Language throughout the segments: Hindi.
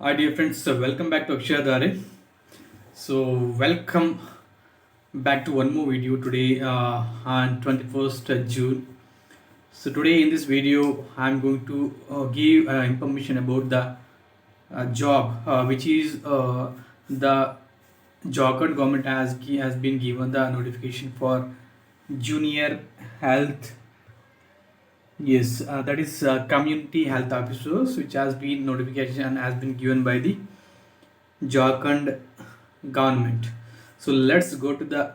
Hi dear friends, welcome back to Akshaya Dare. So welcome back to one more video today on 21st June. So today in this video I'm going to give information about the job which is the Jharkhand government has been given the notification for junior health. Yes, that is community health officers, which has been notification has been given by the Jharkhand government. So let's go to the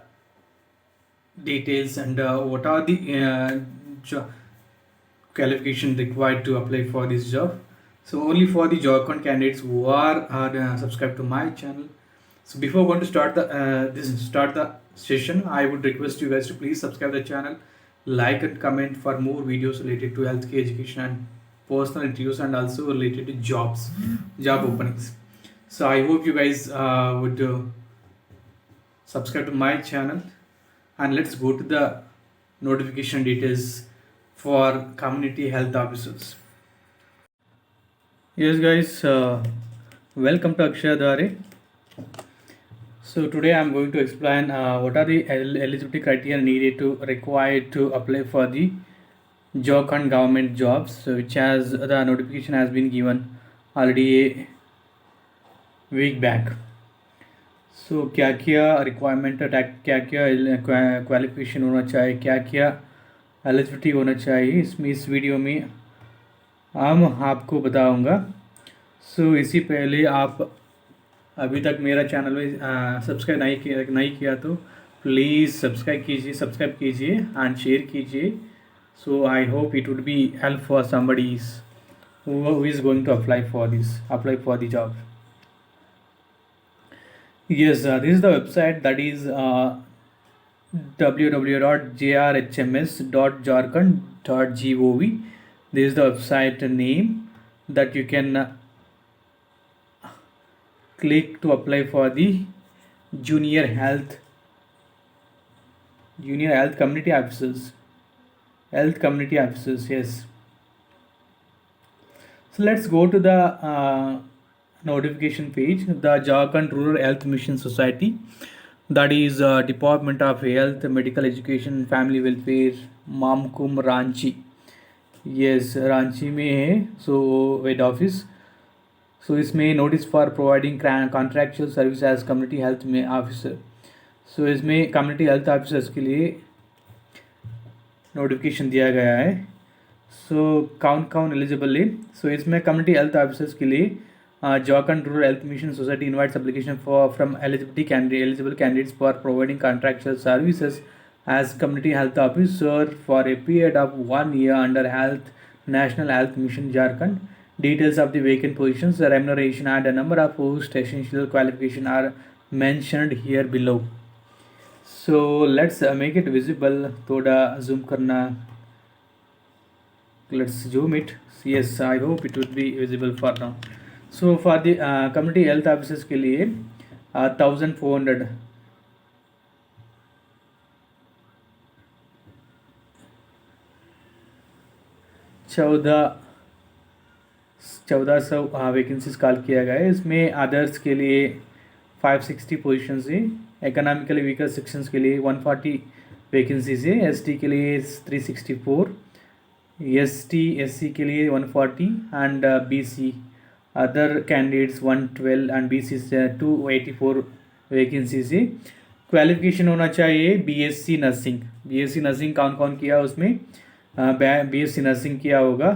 details and what are the qualification required to apply for this job. So only for the Jharkhand candidates who are subscribed to my channel. So before going to start the session, I would request you guys to please subscribe the channel, like and comment for more videos related to healthcare education and personal interviews and also related to job openings. So I hope you guys would subscribe to my channel, and let's go to the notification details for community health officers. Yes guys, welcome to Akshaya Dare. So today I'm going to explain what are the eligibility criteria needed to required to apply for the Jharkhand government jobs, so which has the notification has been given already a week back. सो क्या क्या रिक्वायरमेंट है, क्या क्या क्वालिफिकेशन होना चाहिए, क्या क्या एलिजिबिलिटी होना चाहिए, इसमें इस वीडियो में हम आपको बताऊंगा. सो इसी पहले आप अभी तक मेरा चैनल में सब्सक्राइब नहीं किया तो प्लीज़ सब्सक्राइब कीजिए एंड शेयर कीजिए. So I hope it would be help for somebody who is going to apply for the job. Yes, this is the website, that is www.jrhms.jharkhand.gov. This is the website name that you can click to apply for the junior health community officers. Yes. So let's go to the notification page. The Jharkhand Rural Health Mission Society, that is Department of Health, Medical Education and Family Welfare, Mamkum, Ranchi. Yes, Ranchi में है. So head office. So इसमें notice for providing contractual service as community health में officer. So इसमें community health officers के लिए notification दिया गया है. सो कौन एलिजिबल है. सो इसमें कम्युनिटी हेल्थ ऑफिसर्स के लिए Jharkhand Rural Health Mission Society invites application from eligible candidates for providing contractual services as community health officer for a period of 1 year under National Health Mission Jharkhand. Details of the vacant positions, the remuneration and a number of post essential qualifications are mentioned here below. So let's make it visible. थोड़ा zoom करना. Let's zoom it. Yes, I hope it would be visible for now. So for the community health officers के लिए 1400 1400 वैकेंसीज कॉल किया गया है. इसमें अदर्स के लिए 560 पोजीशंस है. इकोनॉमिकली वीकर सेक्शंस के लिए 140 वैकेंसीज है. एसटी के लिए 364, ST SC के लिए 140 and BC other candidates 112 and BC 284 vacancies है. क्वालिफिकेशन होना चाहिए BSc नर्सिंग. कौन किया उसमें BSc नर्सिंग किया होगा,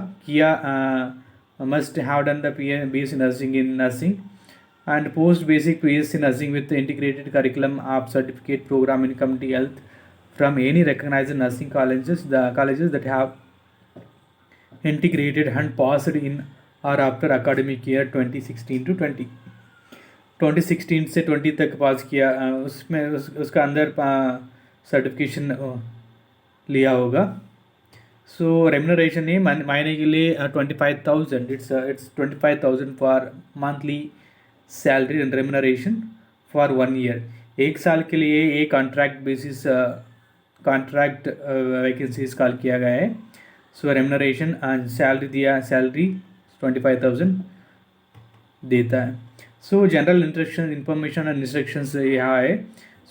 must have done the BSc nursing in nursing and post basic BSc nursing with integrated curriculum of certificate program in community health from any recognized nursing colleges that have integrated and passed in or after academic year 2016 to 20. 2016 से 20 तक पास किया, उसमें उसका अंदर सर्टिफिकेशन लिया होगा. सो रेम्यूनरेशन है महीने के लिए 25,000. It's 25,000 for monthly salary and remuneration for 1 year. एक साल के लिए एक कॉन्ट्रैक्ट बेसिस वैकेंसीज कॉल किया गया है. सो रेम्यूनरेशन सैलरी 25,000 देता है. So general instruction information and instructions यहाँ है.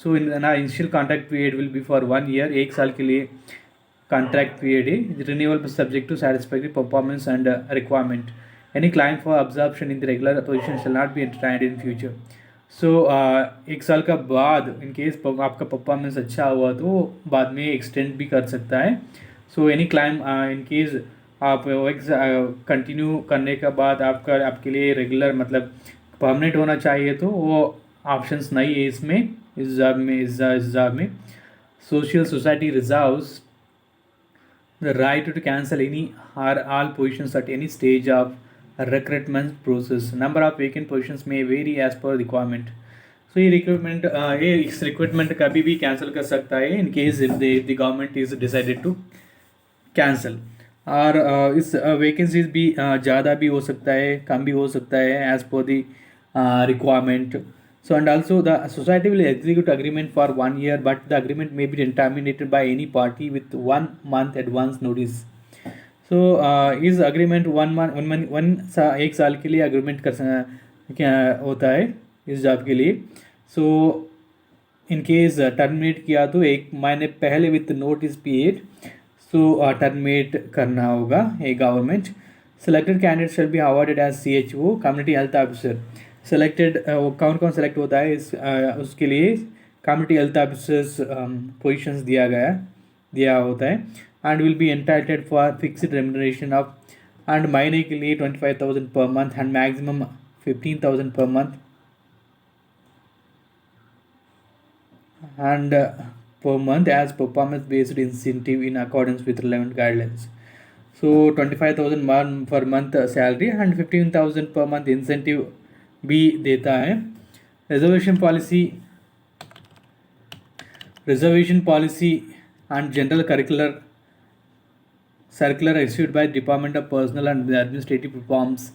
So in initial contract period will be for 1 year, 1 साल के लिए कॉन्ट्रैक्ट पीरियड है. Renewal subject to satisfactory performance and requirement. Any claim for absorption in the regular position shall not be entertained in future. So 1 साल का बाद इन केस आपका परफॉर्मेंस अच्छा हुआ तो बाद में एक्सटेंड भी कर सकता है. So any climb in case आप कंटिन्यू करने के बाद आपके लिए रेगुलर मतलब परमानेंट होना चाहिए तो वो ऑप्शंस नहीं है इसमें, इस जॉब में. Social society reserves the right to cancel any or all positions at any stage of recruitment process. Number of vacant positions may vary as per requirement. So ये रिक्रूटमेंट ये इस रिक्रूटमेंट कभी भी कैंसिल कर सकता है in case if the government is decided to cancel. और इस वैकेंसीज भी ज़्यादा भी हो सकता है, कम भी हो सकता है as per the requirement. So and also the society will execute agreement for 1 year, but the agreement may be terminated by any party with 1 month advance notice. So इस agreement 1 साल के लिए agreement क्या होता है इस जॉब के लिए. So in case terminate किया तो 1 महीने पहले with notice period. So terminate करना होगा ये government. Selected candidates shall be awarded as CHO, community health officer. Selected कौन कौन सेलेक्ट होता है उसके लिए कम्युनिटी हेल्थ ऑफिसर्स पोजीशंस दिया होता है. And will be entitled for fixed remuneration of. And महीने के लिए 25,000 per month and maximum 15,000 per month and per month as performance based incentive in accordance with relevant guidelines. So 25,000 per month salary and 15,000 per month incentive भी देता है. Reservation policy and general circular issued by Department of Personnel and Administrative Reforms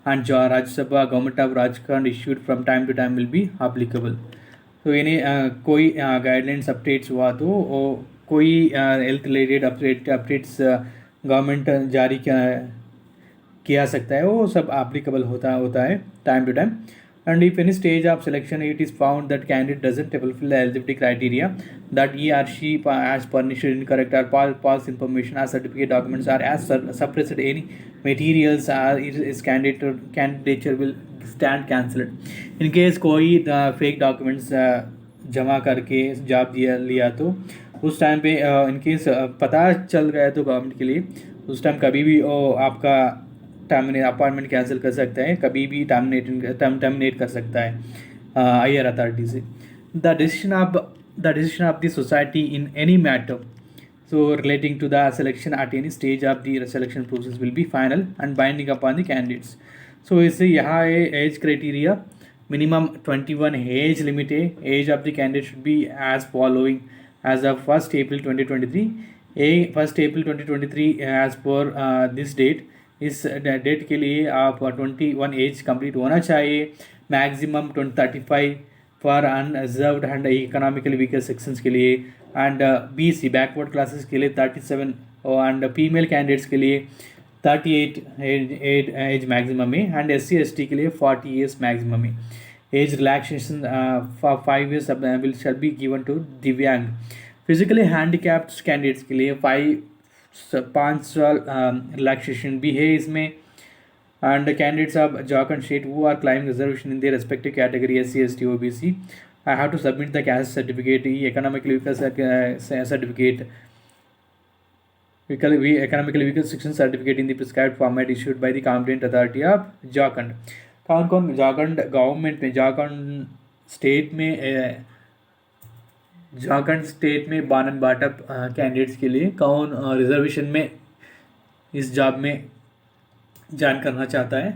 and Rajya Sabha Government of Rajasthan issued from time to time will be applicable. तो इन्हें कोई गाइडलाइंस अपडेट्स हुआ तो कोई हेल्थ रिलेटेड अपडेट्स गवर्नमेंट जारी किया सकता है, वो सब एप्लीकेबल होता है time to time. And if any stage of selection it is found that candidate doesn't fulfil the eligibility criteria that he or she has furnished incorrect or false information as certificate documents or as suppressed any materials is candidature will stand cancelled. in case कोई फेक डॉक्यूमेंट्स जमा करके जॉब लिया तो उस टाइम पे इन केस पता चल गया तो गवर्नमेंट के लिए उस टाइम कभी भी आपका अपॉइंटमेंट कैंसिल कर सकता है, कभी भी टर्मिनेट कर सकता है हायर अथॉरिटी से. The decision of the society in any matter so relating to the selection at any stage of the selection process will be final and binding upon the candidates. So इससे यहाँ है age criteria. Minimum 21 age limit है. Age of the candidate should be as following age of 1 April 2023. 1 April 2023 age per this date. इस डेट के लिए आप 21 एज कंप्लीट होना चाहिए. Maximum 35 for unreserved and economically weaker sections के लिए. एंड BC बैकवर्ड क्लासेस के लिए 37 एंड फीमेल कैंडिडेट्स के लिए 38 एज मैक्सिमम है. एंड SC ST के लिए 40 ईयर्स मैक्सिमम है. Age relaxation for 5 years will shall be given to divyang. Physically handicapped candidates के लिए 5 साल रिलैक्सेशन भी है इसमें. And candidates of Jharkhand state who are claiming reservation in their respective category SC ST OBC I have to submit the caste certificate, economically weaker certificate, economically weaker section certificate in the prescribed format issued by the competent authority of Jharkhand. कौन झारखंड गवर्नमेंट में झारखंड स्टेट में बानन बाटअप कैंडिडेट्स के लिए कौन रिजर्वेशन में इस जॉब में ज्वाइन करना चाहता है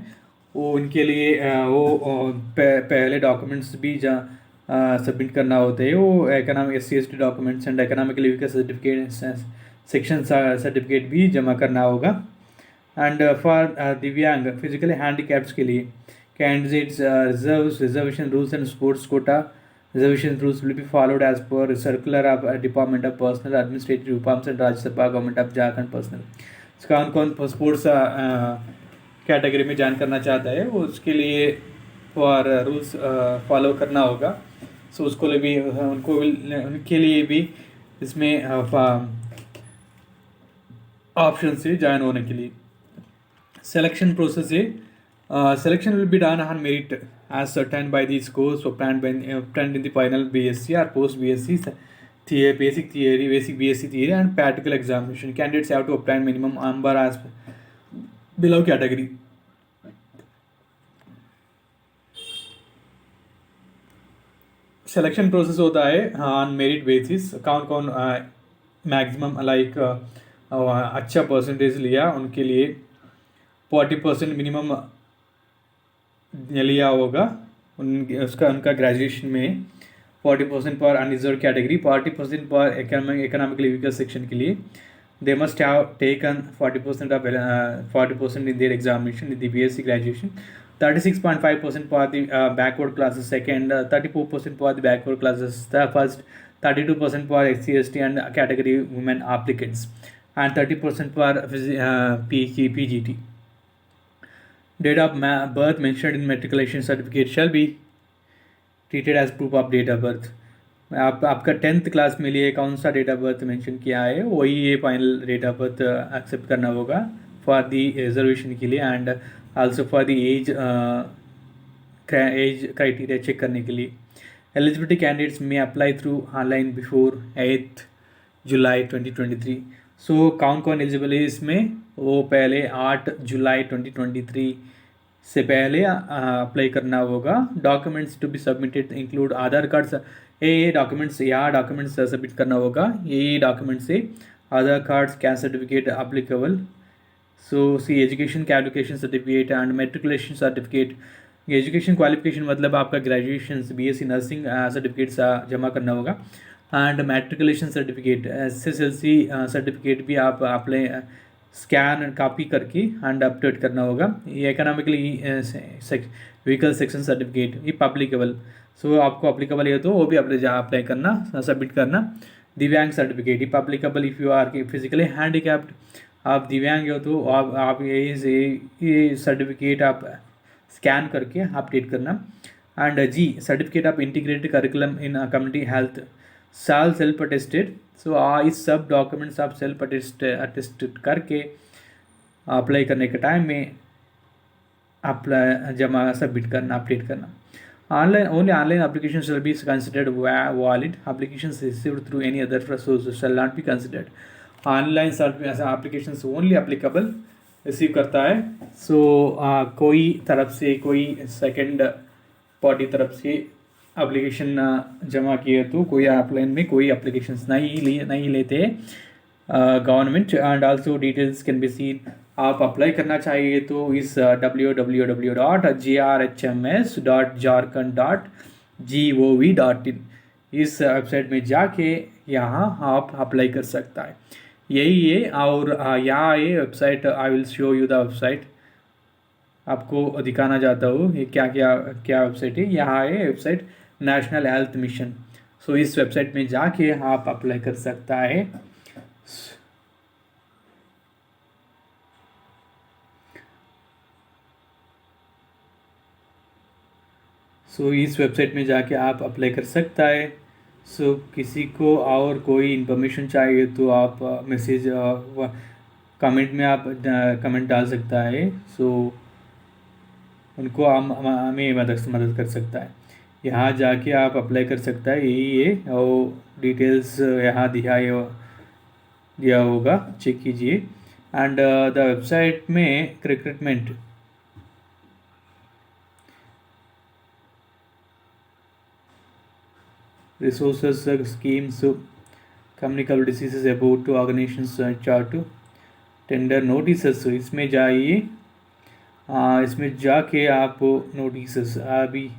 वो उनके लिए पहले डॉक्यूमेंट्स भी सबमिट करना होते हैं. वो economic SC ST documents and economically weaker certificate section certificate भी जमा करना होगा. And for divyang physically handicaps के लिए candidates reservation rules and sports quota reservation rules will be followed as per circular of department of personnel administrative reforms and Rajya Sabha government of Jharkhand personnel. कौन स्पोर्ट्स कैटेगरी में ज्वाइन करना चाहता है वो उसके लिए फॉर रूल्स फॉलो करना होगा। सो उसको लिए भी उनके लिए भी इसमें ऑप्शन से ज्वाइन होने के लिए selection process है selection will be done on merit as certain by the scores obtained in the final BSc or post BSc basic theory, basic BSc theory and practical examination. Candidates have to obtain minimum number as below category. Selection process होता है ऑन मेरिट बेसिस कौन कौन मैक्सिमम लाइक अच्छा परसेंटेज लिया उनके लिए 40% मिनिमम लिया होगा उनका ग्रेजुएशन में 40% for unreserved category 40% for economically weaker section के लिए they must have taken 40% of 40% in their examination in the BSc graduation 36.5% for the backward classes second 34% for the backward classes the first 32% for SC/ST and category women applicants and 30% for PGT. Date of birth mentioned in matriculation certificate shall be treated as proof of date of birth. आपका 10th क्लास में लिए कौन सा डेट ऑफ बर्थ मेंशन किया है वही ये final date of birth accept करना होगा फॉर दी रिजर्वेशन के लिए and also for the age criteria check करने के लिए एलिजिबिलिटी कैंडिडेट्स में अप्लाई थ्रू ऑनलाइन बिफोर 8 जुलाई 2023. सो कौन कौन एलिजिबल है इसमें वो पहले 8 जुलाई 2023 से पहले अप्लाई करना होगा. Documents to be submitted include Aadhaar card ये डॉक्यूमेंट्स सबमिट करना होगा. ये डॉक्यूमेंट्स से Aadhaar card caste certificate applicable. So C education qualification certificate and matriculation certificate. Education qualification मतलब आपका ग्रेजुएशन BSc नर्सिंग सर्टिफिकेट जमा करना होगा and matriculation certificate SSLC certificate भी आप अप्लाई स्कैन कॉपी करके एंड अपडेट करना होगा. ये इकोनॉमिकली व्हीकल सेक्शन सर्टिफिकेट ये अप्लीकेबल. सो आपको अप्लीकेबल है तो वो भी अप्लाई करना सबमिट करना. दिव्यांग सर्टिफिकेट ये applicable if you are physically handicapped. आप दिव्यांग हो तो आप ये सर्टिफिकेट आप स्कैन करके अपडेट करना. And G certificate of integrated curriculum in community health self attested. So इस सब डॉक्यूमेंट्स आप सेल्फ अटेस्टेड करके अप्लाई करने के टाइम में अप्लाई जमा सबमिट करना अपडेट करना. Online applications shall be considered valid. Applications received through any other source shall not be considered. Online applications only applicable receive करता है. सो कोई तरफ से कोई सेकंड पार्टी तरफ से एप्लीकेशन जमा किए तो कोई ऑफलाइन में कोई एप्लीकेशंस नहीं लेते government. And also details can be seen. आप अप्लाई करना चाहिए तो इस www.grhms.jharkhand.gov.in इस वेबसाइट में जाके यहाँ आप अप्लाई कर सकता है. यही है. और यहाँ ये website I will show you the website. आपको दिखाना चाहता हूँ ये क्या वेबसाइट है. यहाँ है वेबसाइट नेशनल हेल्थ मिशन. सो इस वेबसाइट में जाके आप अप्लाई कर सकता है. सो इस वेबसाइट में जाके आप अप्लाई कर सकता है. सो किसी को और कोई इन्फॉर्मेशन चाहिए तो आप मैसेज कमेंट में आप कमेंट डाल सकता है. सो उनको हमें मदद कर सकता है. यहाँ जाके आप अप्लाई कर सकता है. यही है और डिटेल्स यहाँ दिया होगा चेक कीजिए. एंड द वेबसाइट में recruitment resources schemes communicable diseases about to organizations chart tender notices. इसमें जाइए. इसमें जाके आप नोटिसेस अभी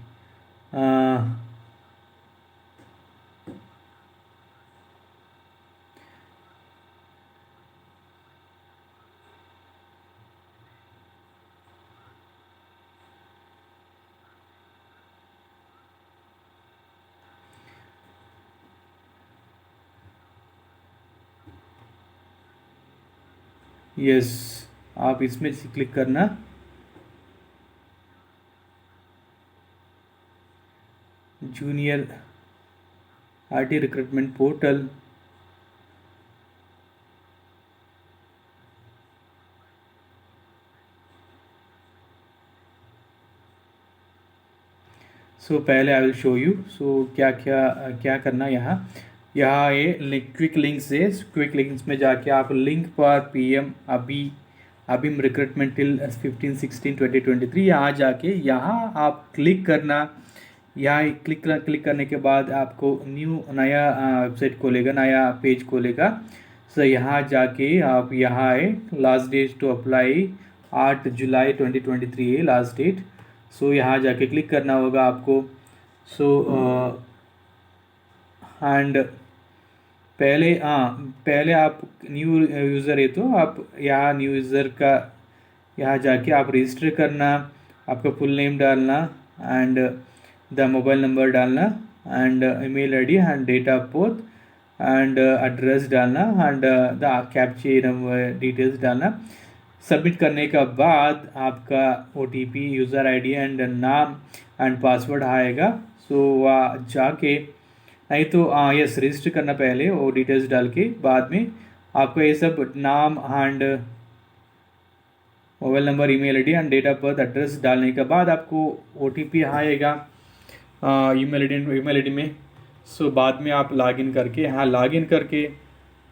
यस आप इसमें क्लिक करना. Junior RT recruitment portal. So पहले I will show you. So क्या क्या क्या करना यहाँ ये क्विक लिंक्स है। क्विक लिंक्स में जाके आप लिंक पर पीएम अबीम रिक्रूटमेंट टिल 15/16/2023 यहाँ जाके यहाँ आप क्लिक करना। यहाँ क्लिक करने के बाद आपको नया वेबसाइट खोलेगा, नया पेज खोलेगा। सो यहाँ जाके आप यहाँ है लास्ट डेट टू अप्लाई 8 जुलाई 2023 है लास्ट डेट। सो यहाँ जाके क्लिक करना होगा आपको। सो एंड पहले आप न्यू यूज़र है तो आप यहाँ न्यू यूज़र का यहाँ जाके आप रजिस्टर करना, आपका फुल नेम डालना एंड द मोबाइल नंबर डालना and email ID and date of birth and address डालना एंड द कैप्चा डिटेल्स डालना। सबमिट करने के बाद आपका OTP यूज़र आईडी एंड नाम एंड पासवर्ड आएगा। सो वहाँ जाके नहीं तो यस रजिस्टर करना पहले वो डिटेल्स डाल के, बाद में आपका ये सब नाम and mobile number, email ID and date of birth address डालने के बाद आपको OTP आएगा ईमेल आईडी में। सो बाद में आप लॉगिन करके यहाँ लॉगिन करके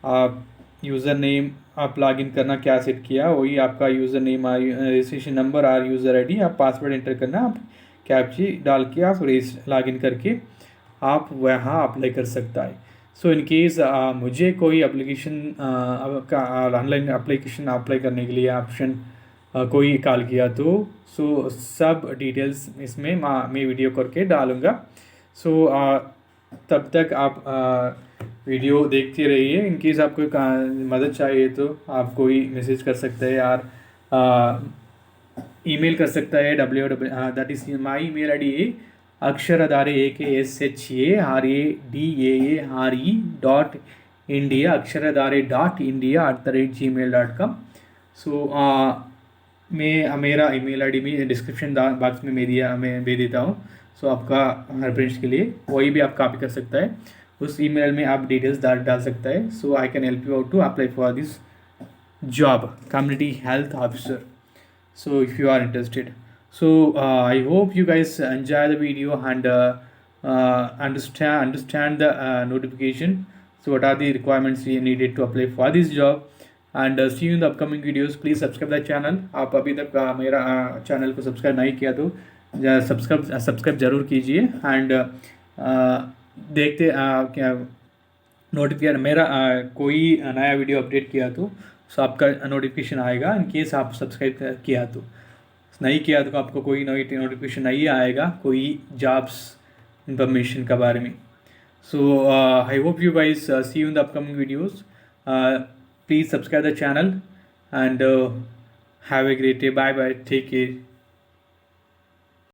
आप यूज़र नेम आप लॉगिन करना क्या सेट किया वही आपका यूज़र नेम रजिस्ट्रेशन नंबर और यूज़र आईडी, आप पासवर्ड एंटर करना, आप कैप्ची डाल के आप लॉगिन करके आप वहाँ अप्लाई कर सकता है। सो इन केस मुझे कोई एप्लीकेशन का ऑनलाइन एप्लीकेशन अप्लाई करने के लिए ऑप्शन कोई कॉल किया तो सो सब डिटेल्स इसमें मैं वीडियो करके डालूँगा। सो तब तक आप वीडियो देखते रहिए। इन केस आपको मदद चाहिए तो आप कोई मैसेज कर सकते हैं यार, ईमेल कर सकता है that is my email ID है अक्षराधारे AKSHARADARE.India अक्षराधारे.india@gmail.com। सो मैं मेरा ईमेल आईडी में डिस्क्रिप्शन बॉक्स में मैं दे देता हूँ। सो आपका रेफरेंस के लिए वही भी आप कॉपी कर सकता है, उस ईमेल में आप डिटेल्स डाल सकता है। So I can help you out to apply for this job community health officer. So if you are interested. So I hope you guys enjoy the video and understand the notification. So what are the requirements you needed to apply for this job, and see you in the upcoming videos. Please subscribe the channel. आप अभी तक मेरा चैनल को सब्सक्राइब नहीं किया तो सब्सक्राइब ज़रूर कीजिए एंड देखते क्या नोटिफिकेशन मेरा कोई नया वीडियो अपडेट किया तो आपका नोटिफिकेशन आएगा। इन केस आप सब्सक्राइब किया तो, नहीं किया तो आपको कोई नोटिफिकेशन नहीं आएगा कोई जॉब्स इंफॉर्मेशन के बारे में। So I hope you guys see you in the upcoming videos. Please subscribe the channel and have a great day. Bye bye, take care.